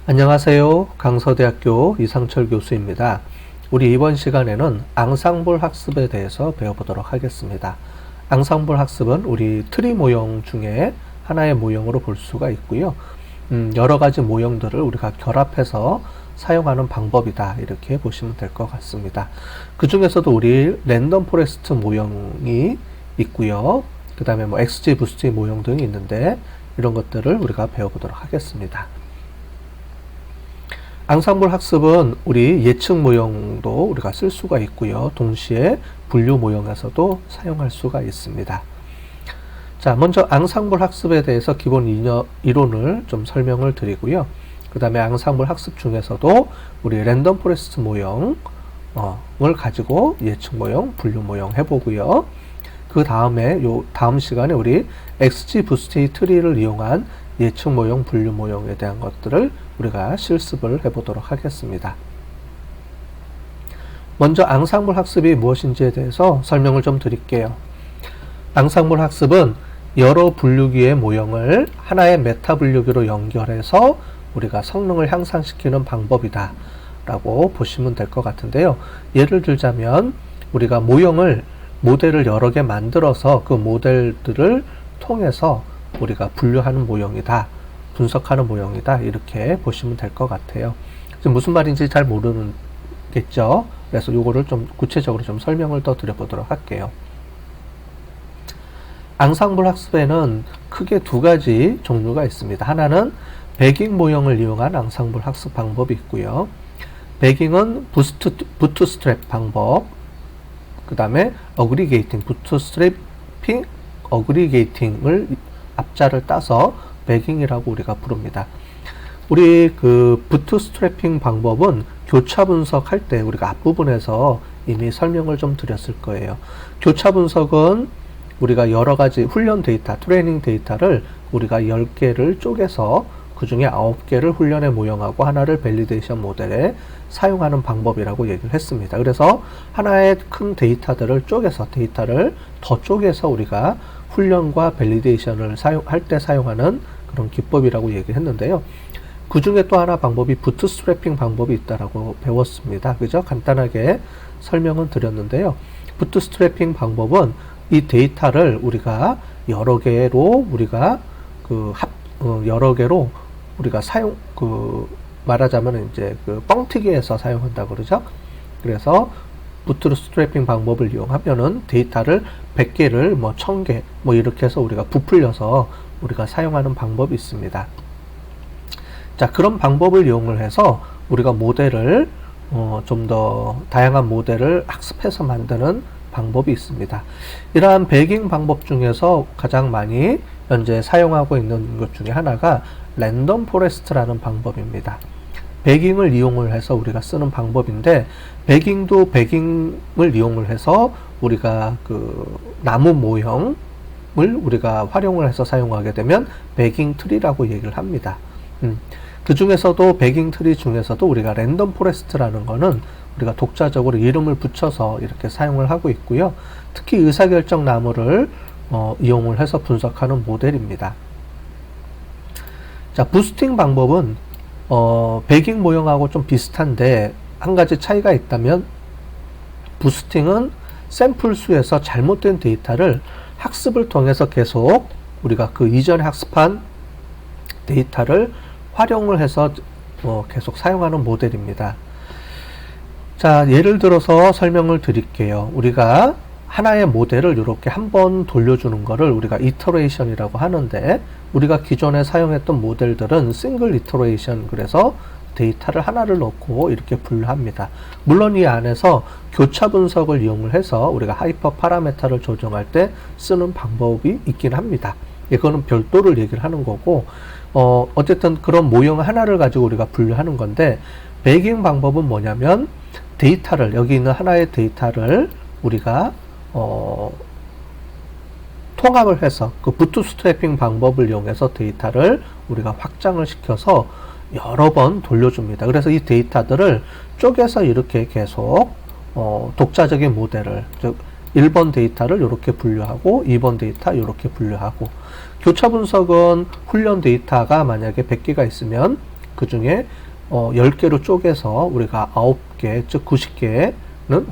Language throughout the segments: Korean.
안녕하세요. 강서대학교 이상철 교수입니다. 우리 이번 시간에는 앙상블 학습에 대해서 배워보도록 하겠습니다. 앙상블 학습은 우리 트리 모형 중에 하나의 모형으로 볼 수가 있고요. 여러 가지 모형들을 우리가 결합해서 사용하는 방법이다, 이렇게 보시면 될 것 같습니다. 그 중에서도 우리 랜덤 포레스트 모형이 있고요. 그 다음에 XG 부스트 모형 등이 있는데 이런 것들을 우리가 배워보도록 하겠습니다. 앙상블 학습은 우리 예측 모형도 우리가 쓸 수가 있고요. 동시에 분류 모형에서도 사용할 수가 있습니다. 자, 먼저 앙상블 학습에 대해서 기본 이론을 좀 설명을 드리고요. 그 다음에 앙상블 학습 중에서도 우리 랜덤 포레스트 모형을 가지고 예측 모형, 분류 모형 해보고요. 그 다음에 다음 시간에 우리 XG 부스트 트리를 이용한 예측 모형, 분류 모형에 대한 것들을 우리가 실습을 해보도록 하겠습니다. 먼저 앙상블 학습이 무엇인지에 대해서 설명을 좀 드릴게요. 앙상블 학습은 여러 분류기의 모형을 하나의 메타 분류기로 연결해서 우리가 성능을 향상시키는 방법이다 라고 보시면 될 것 같은데요. 예를 들자면 우리가 모델을 여러 개 만들어서 그 모델들을 통해서 우리가 분류하는 모형이다, 분석하는 모형이다, 이렇게 보시면 될 것 같아요. 지금 무슨 말인지 잘 모르겠죠? 그래서 이거를 좀 구체적으로 좀 설명을 더 드려보도록 할게요. 앙상블 학습에는 크게 두 가지 종류가 있습니다. 하나는 배깅 모형을 이용한 앙상블 학습 방법이 있고요. 배깅은 부트스트랩 방법, 그 다음에 어그리게이팅, 부트스트랩핑, 어그리게이팅을 앞자를 따서 배깅이라고 우리가 부릅니다. 우리 그 부트스트래핑 방법은 교차 분석할 때 우리가 앞부분에서 이미 설명을 좀 드렸을 거예요. 교차 분석은 우리가 여러 가지 훈련 데이터, 트레이닝 데이터를 우리가 10개를 쪼개서 그 중에 9개를 훈련의 모형하고 하나를 밸리데이션 모델에 사용하는 방법이라고 얘기를 했습니다. 그래서 하나의 큰 데이터들을 데이터를 더 쪼개서 우리가 훈련과 밸리데이션을 할 때 사용하는 그런 기법이라고 얘기를 했는데요. 그 중에 또 하나 방법이 부트스트래핑 방법이 있다라고 배웠습니다. 그죠? 간단하게 설명은 드렸는데요. 부트스트래핑 방법은 이 데이터를 우리가 여러 개로 말하자면 이제 뻥튀기해서 사용한다 그러죠. 그래서 부트스트래핑 방법을 이용하면은 데이터를 100개를 1000개 이렇게 해서 우리가 부풀려서 우리가 사용하는 방법이 있습니다. 자, 그런 방법을 이용을 해서 우리가 모델을 좀 더 다양한 모델을 학습해서 만드는 방법이 있습니다. 이러한 배깅 방법 중에서 가장 많이 현재 사용하고 있는 것 중에 하나가 랜덤 포레스트라는 방법입니다. 배깅을 이용을 해서 우리가 쓰는 방법인데, 배깅도 배깅을 이용을 해서 우리가 그 나무 모형을 우리가 활용을 해서 사용하게 되면 배깅 트리라고 얘기를 합니다. 그 중에서도 배깅 트리 중에서도 우리가 랜덤 포레스트라는 거는 우리가 독자적으로 이름을 붙여서 이렇게 사용을 하고 있고요. 특히 의사결정 나무를 이용을 해서 분석하는 모델입니다. 자, 부스팅 방법은 배깅 모형하고 좀 비슷한데 한 가지 차이가 있다면, 부스팅은 샘플 수에서 잘못된 데이터를 학습을 통해서 계속 우리가 그 이전에 학습한 데이터를 활용을 해서 계속 사용하는 모델입니다. 자, 예를 들어서 설명을 드릴게요. 우리가 하나의 모델을 이렇게 한번 돌려주는 거를 우리가 이터레이션이라고 하는데, 우리가 기존에 사용했던 모델들은 싱글 이터레이션, 그래서 데이터를 하나를 넣고 이렇게 분류합니다. 물론 이 안에서 교차 분석을 이용을 해서 우리가 하이퍼 파라메타를 조정할 때 쓰는 방법이 있긴 합니다. 이거는 별도를 얘기를 하는 거고, 어쨌든 그런 모형 하나를 가지고 우리가 분류하는 건데, 배깅 방법은 뭐냐면 데이터를, 여기 있는 하나의 데이터를 우리가 통합을 해서 그 부트스트래핑 방법을 이용해서 데이터를 우리가 확장을 시켜서 여러 번 돌려줍니다. 그래서 이 데이터들을 쪼개서 이렇게 계속 독자적인 모델을, 즉 1번 데이터를 이렇게 분류하고 2번 데이터 이렇게 분류하고, 교차 분석은 훈련 데이터가 만약에 100개가 있으면 그 중에 10개로 쪼개서 우리가 9개, 즉 90개는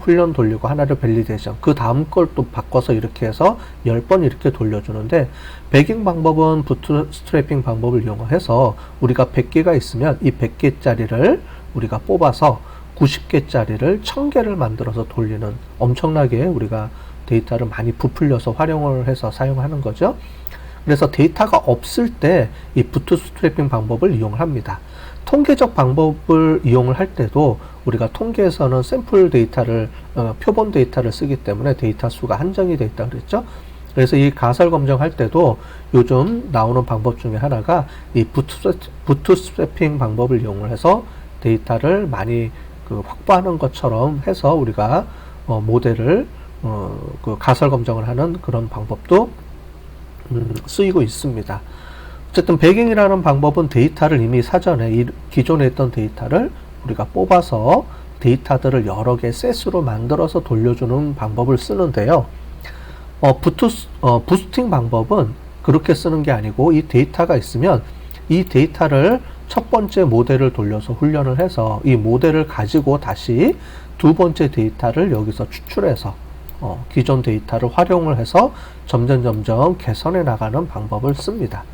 훈련 돌리고 하나를 밸리데이션, 그 다음 걸 또 바꿔서 이렇게 해서 10번 이렇게 돌려주는데, 배깅 방법은 부트스트래핑 방법을 이용해서 우리가 100개가 있으면 이 100개짜리를 우리가 뽑아서 90개짜리를 1000개를 만들어서 돌리는, 엄청나게 우리가 데이터를 많이 부풀려서 활용을 해서 사용하는 거죠. 그래서 데이터가 없을 때 이 부트스트래핑 방법을 이용을 합니다. 통계적 방법을 이용을 할 때도 우리가 통계에서는 샘플 데이터를, 표본 데이터를 쓰기 때문에 데이터 수가 한정이 되어 있다고 그랬죠. 그래서 이 가설 검정할 때도 요즘 나오는 방법 중에 하나가 이 부트스트래핑 방법을 이용을 해서 데이터를 많이 확보하는 것처럼 해서 우리가 모델을 그 가설 검정을 하는 그런 방법도 쓰이고 있습니다. 어쨌든 배깅이라는 방법은 데이터를 이미 사전에 기존에 있던 데이터를 우리가 뽑아서 데이터들을 여러 개 셋으로 만들어서 돌려주는 방법을 쓰는데요. 부스팅 방법은 그렇게 쓰는 게 아니고, 이 데이터가 있으면 이 데이터를 첫 번째 모델을 돌려서 훈련을 해서 이 모델을 가지고 다시 두 번째 데이터를 여기서 추출해서 기존 데이터를 활용을 해서 점점 개선해 나가는 방법을 씁니다.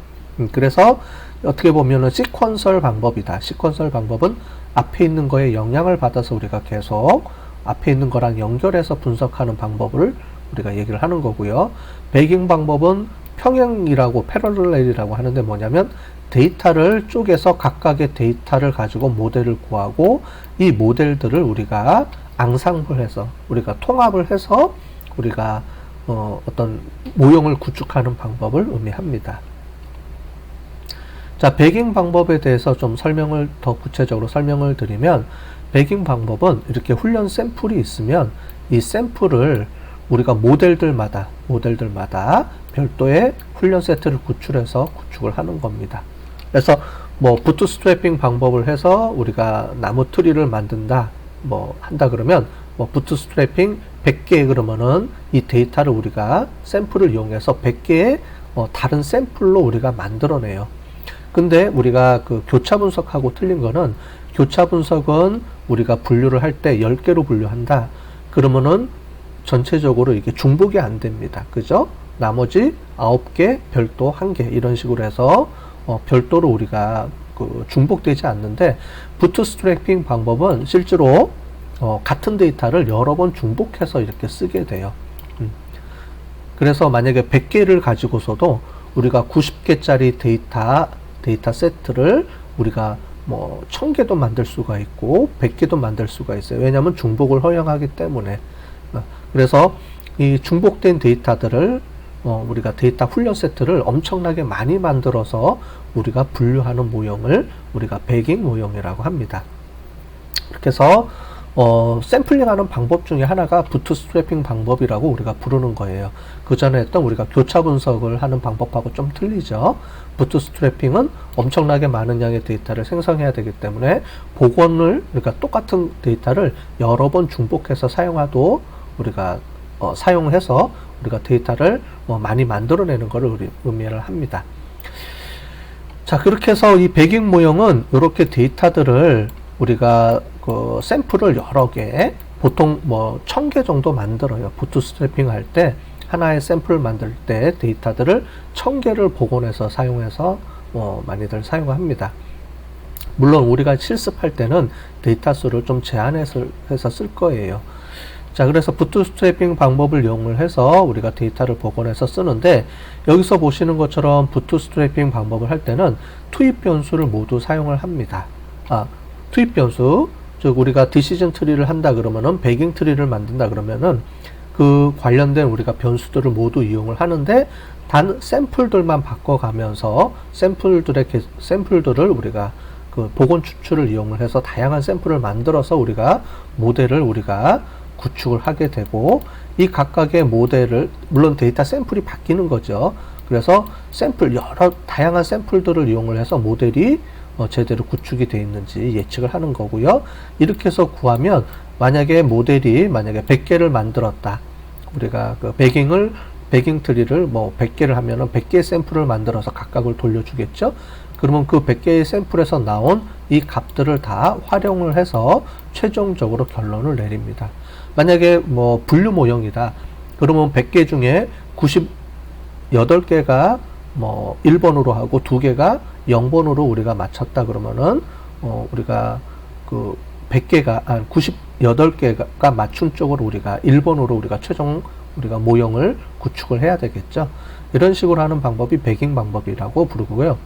그래서 어떻게 보면은 시퀀설 방법이다. 시퀀설 방법은 앞에 있는 거에 영향을 받아서 우리가 계속 앞에 있는 거랑 연결해서 분석하는 방법을 우리가 얘기를 하는 거고요. 배깅 방법은 평행이라고, 패러렐이라고 하는데 뭐냐면 데이터를 쪼개서 각각의 데이터를 가지고 모델을 구하고 이 모델들을 우리가 앙상블해서, 우리가 통합을 해서 우리가 어떤 모형을 구축하는 방법을 의미합니다. 자, 배깅 방법에 대해서 좀 설명을 더 구체적으로 설명을 드리면, 배깅 방법은 이렇게 훈련 샘플이 있으면 이 샘플을 우리가 모델들마다 별도의 훈련 세트를 구출해서 구축을 하는 겁니다. 그래서 뭐 부트스트래핑 방법을 해서 우리가 나무 트리를 만든다, 뭐 한다 그러면 뭐 부트스트래핑 100개 그러면은 이 데이터를 우리가 샘플을 이용해서 100개의 다른 샘플로 우리가 만들어내요. 근데 우리가 그 교차 분석하고 틀린 거는, 교차 분석은 우리가 분류를 할 때 10개로 분류한다. 그러면은 전체적으로 이게 중복이 안 됩니다. 그죠? 나머지 9개, 별도 1개, 이런 식으로 해서 별도로 우리가 중복되지 않는데, 부트스트래핑 방법은 실제로 같은 데이터를 여러 번 중복해서 이렇게 쓰게 돼요. 그래서 만약에 100개를 가지고서도 우리가 90개짜리 데이터 세트를 우리가 뭐 1000개도 만들 수가 있고 100개도 만들 수가 있어요. 왜냐하면 중복을 허용하기 때문에. 그래서 이 중복된 데이터들을 우리가 데이터 훈련 세트를 엄청나게 많이 만들어서 우리가 분류하는 모형을 우리가 배깅 모형이라고 합니다. 이렇게 해서 샘플링 하는 방법 중에 하나가 부트스트래핑 방법이라고 우리가 부르는 거예요. 그 전에 했던 우리가 교차 분석을 하는 방법하고 좀 틀리죠. 부트스트래핑은 엄청나게 많은 양의 데이터를 생성해야 되기 때문에 복원을, 그러니까 똑같은 데이터를 여러 번 중복해서 사용하도 우리가 사용해서 우리가 데이터를 많이 만들어내는 것을 의미를 합니다. 자, 그렇게 해서 이 배깅 모형은 이렇게 데이터들을 우리가 그 샘플을 여러 개, 보통 뭐 1000개 정도 만들어요. 부트스트래핑 할 때 하나의 샘플을 만들 때 데이터들을 1000개를 복원해서 사용해서 많이들 사용합니다. 물론 우리가 실습할 때는 데이터 수를 좀 제한해서 쓸 거예요. 자, 그래서 부트스트래핑 방법을 이용을 해서 우리가 데이터를 복원해서 쓰는데, 여기서 보시는 것처럼 부트스트래핑 방법을 할 때는 투입 변수를 모두 사용을 합니다. 투입 변수, 즉 우리가 디시전 트리를 한다 그러면은, 배깅 트리를 만든다 그러면은 그 관련된 우리가 변수들을 모두 이용을 하는데, 단 샘플들만 바꿔가면서 샘플들을 우리가 그 복원 추출을 이용을 해서 다양한 샘플을 만들어서 우리가 모델을 우리가 구축을 하게 되고, 이 각각의 모델을, 물론 데이터 샘플이 바뀌는 거죠. 그래서 여러 다양한 샘플들을 이용을 해서 모델이 제대로 구축이 되어 있는지 예측을 하는 거고요. 이렇게 해서 구하면, 모델이 100개를 만들었다. 우리가 그 배깅 트리를 뭐 100개를 하면은 100개의 샘플을 만들어서 각각을 돌려주겠죠. 그러면 그 100개의 샘플에서 나온 이 값들을 다 활용을 해서 최종적으로 결론을 내립니다. 만약에 뭐 분류 모형이다. 그러면 100개 중에 98개가 뭐 1번으로 하고 2개가 0번으로 우리가 맞췄다 그러면은 우리가 그 100개가 98개가 맞춘 쪽으로 우리가 1번으로 우리가 최종 우리가 모형을 구축을 해야 되겠죠. 이런 식으로 하는 방법이 배깅 방법이라고 부르고요.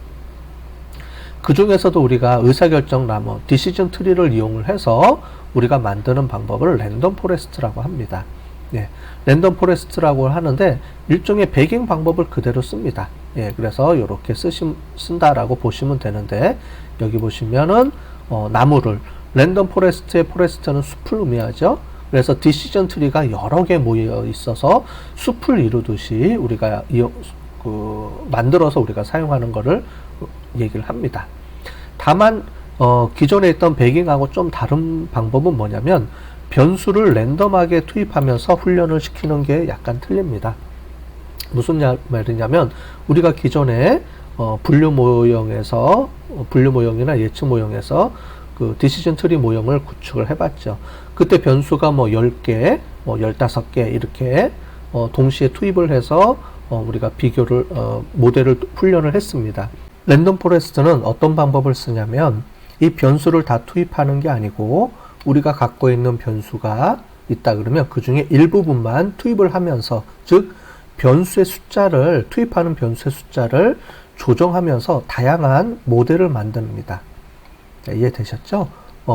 그 중에서도 우리가 의사결정 나무, 디시전 트리를 이용을 해서 우리가 만드는 방법을 랜덤 포레스트라고 합니다. 예, 랜덤 포레스트라고 하는데 일종의 배깅 방법을 그대로 씁니다. 예, 그래서 이렇게 쓴다라고 보시면 되는데 여기 보시면은 나무를 랜덤 포레스트의 포레스트는 숲을 의미하죠. 그래서 디시전 트리가 여러 개 모여 있어서 숲을 이루듯이 우리가 만들어서 우리가 사용하는 거를 얘기를 합니다. 다만 기존에 있던 배깅하고 좀 다른 방법은 뭐냐면 변수를 랜덤하게 투입하면서 훈련을 시키는 게 약간 틀립니다. 무슨 말이냐면 우리가 기존에 분류 모형이나 예측 모형에서 그 디시전 트리 모형을 구축을 해봤죠. 그때 변수가 뭐 10개, 뭐 15개 이렇게 동시에 투입을 해서 우리가 모델을 훈련을 했습니다. 랜덤 포레스트는 어떤 방법을 쓰냐면 이 변수를 다 투입하는 게 아니고 우리가 갖고 있는 변수가 있다 그러면 그 중에 일부분만 투입을 하면서 즉 투입하는 변수의 숫자를 조정하면서 다양한 모델을 만듭니다. 자, 이해되셨죠?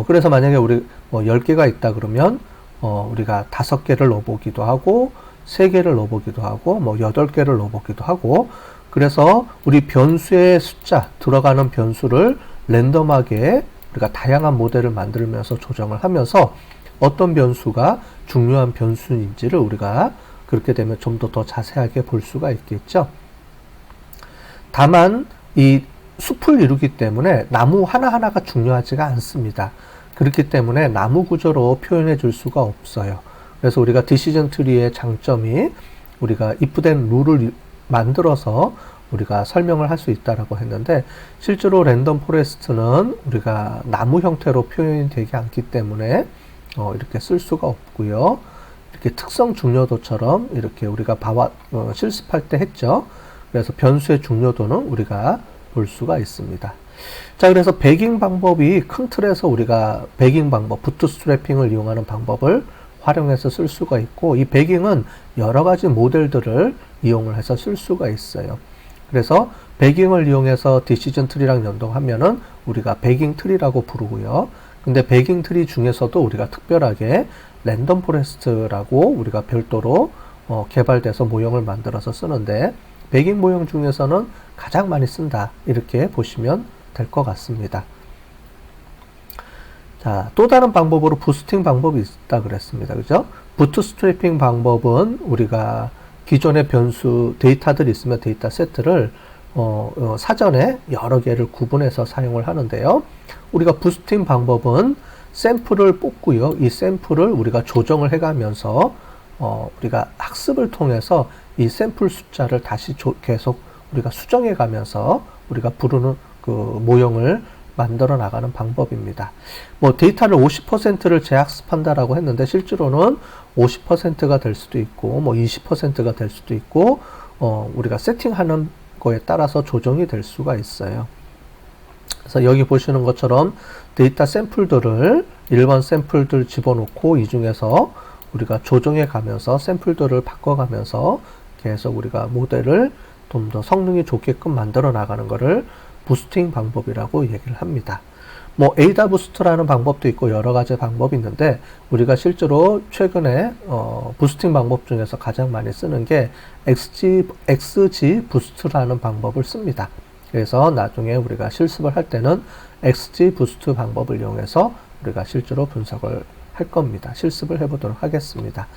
그래서 만약에 우리 10개가 있다 그러면 우리가 5개를 넣어보기도 하고 3개를 넣어보기도 하고 8개를 넣어보기도 하고 그래서 우리 변수의 숫자 들어가는 변수를 랜덤하게 우리가 다양한 모델을 만들면서 조정을 하면서 어떤 변수가 중요한 변수인지를 우리가 그렇게 되면 좀 더 자세하게 볼 수가 있겠죠. 다만 이 숲을 이루기 때문에 나무 하나하나가 중요하지가 않습니다. 그렇기 때문에 나무 구조로 표현해 줄 수가 없어요. 그래서 우리가 디시전 트리의 장점이 우리가 if된 룰을 만들어서 우리가 설명을 할 수 있다라고 했는데 실제로 랜덤 포레스트는 우리가 나무 형태로 표현이 되지 않기 때문에 이렇게 쓸 수가 없고요. 이렇게 특성 중요도처럼 이렇게 우리가 실습할 때 했죠. 그래서 변수의 중요도는 우리가 볼 수가 있습니다. 자, 그래서 배깅 방법이 큰 틀에서 우리가 배깅 방법, 부트스트래핑을 이용하는 방법을 활용해서 쓸 수가 있고 이 배깅은 여러 가지 모델들을 이용을 해서 쓸 수가 있어요. 그래서 배깅을 이용해서 디시전 트리랑 연동하면은 우리가 배깅 트리라고 부르고요. 근데 배깅 트리 중에서도 우리가 특별하게 랜덤 포레스트라고 우리가 별도로 개발돼서 모형을 만들어서 쓰는데 배깅 모형 중에서는 가장 많이 쓴다 이렇게 보시면 될 것 같습니다. 자, 또 다른 방법으로 부스팅 방법이 있다 그랬습니다. 그죠? 부트스트래핑 방법은 우리가 기존의 변수 데이터들이 있으면 데이터 세트를 사전에 여러 개를 구분해서 사용을 하는데요. 우리가 부스팅 방법은 샘플을 뽑고요. 이 샘플을 우리가 조정을 해가면서 우리가 학습을 통해서 이 샘플 숫자를 다시 계속 우리가 수정해 가면서 우리가 부르는 그 모형을 만들어 나가는 방법입니다. 뭐 데이터를 50%를 재학습한다라고 했는데 실제로는 50%가 될 수도 있고 뭐 20%가 될 수도 있고 우리가 세팅하는 거에 따라서 조정이 될 수가 있어요. 그래서 여기 보시는 것처럼 데이터 샘플들을 일반 샘플들 집어넣고 이 중에서 우리가 조정해 가면서 샘플들을 바꿔가면서 계속 우리가 모델을 좀 더 성능이 좋게끔 만들어 나가는 것을 부스팅 방법이라고 얘기를 합니다. 뭐 에이다 부스트라는 방법도 있고 여러 가지 방법이 있는데 우리가 실제로 최근에 부스팅 방법 중에서 가장 많이 쓰는 게 XG 부스트라는 방법을 씁니다. 그래서 나중에 우리가 실습을 할 때는 XG 부스트 방법을 이용해서 우리가 실제로 분석을 할 겁니다. 실습을 해보도록 하겠습니다.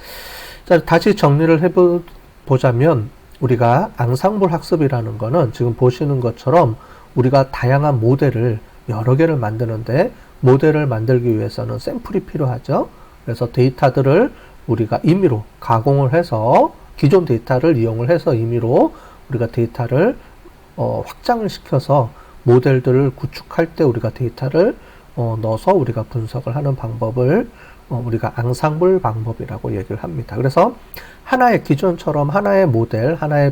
자, 다시 정리를 해보자면 우리가 앙상블 학습이라는 거는 지금 보시는 것처럼 우리가 다양한 모델을 여러 개를 만드는데 모델을 만들기 위해서는 샘플이 필요하죠. 그래서 데이터들을 우리가 임의로 가공을 해서 기존 데이터를 이용을 해서 임의로 우리가 데이터를 확장을 시켜서 모델들을 구축할 때 우리가 데이터를 넣어서 우리가 분석을 하는 방법을 우리가 앙상블 방법이라고 얘기를 합니다. 그래서 하나의 기존처럼 하나의 모델, 하나의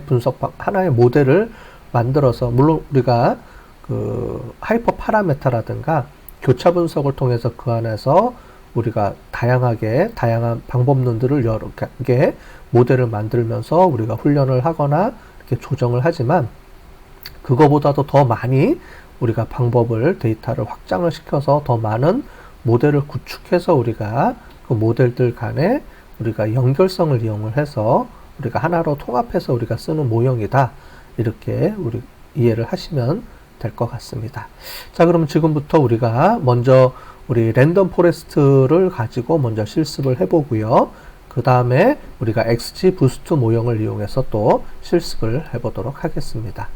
모델을 만들어서, 물론 우리가 그 하이퍼 파라메타라든가 교차 분석을 통해서 그 안에서 우리가 다양한 방법론들을 여러 개 모델을 만들면서 우리가 훈련을 하거나 이렇게 조정을 하지만, 그거보다도 더 많이 우리가 데이터를 확장을 시켜서 더 많은 모델을 구축해서 우리가 그 모델들 간에 우리가 연결성을 이용을 해서 우리가 하나로 통합해서 우리가 쓰는 모형이다. 이렇게 우리 이해를 하시면 될 것 같습니다. 자, 그럼 지금부터 우리가 먼저 우리 랜덤 포레스트를 가지고 먼저 실습을 해보고요. 그 다음에 우리가 XG 부스트 모형을 이용해서 또 실습을 해보도록 하겠습니다.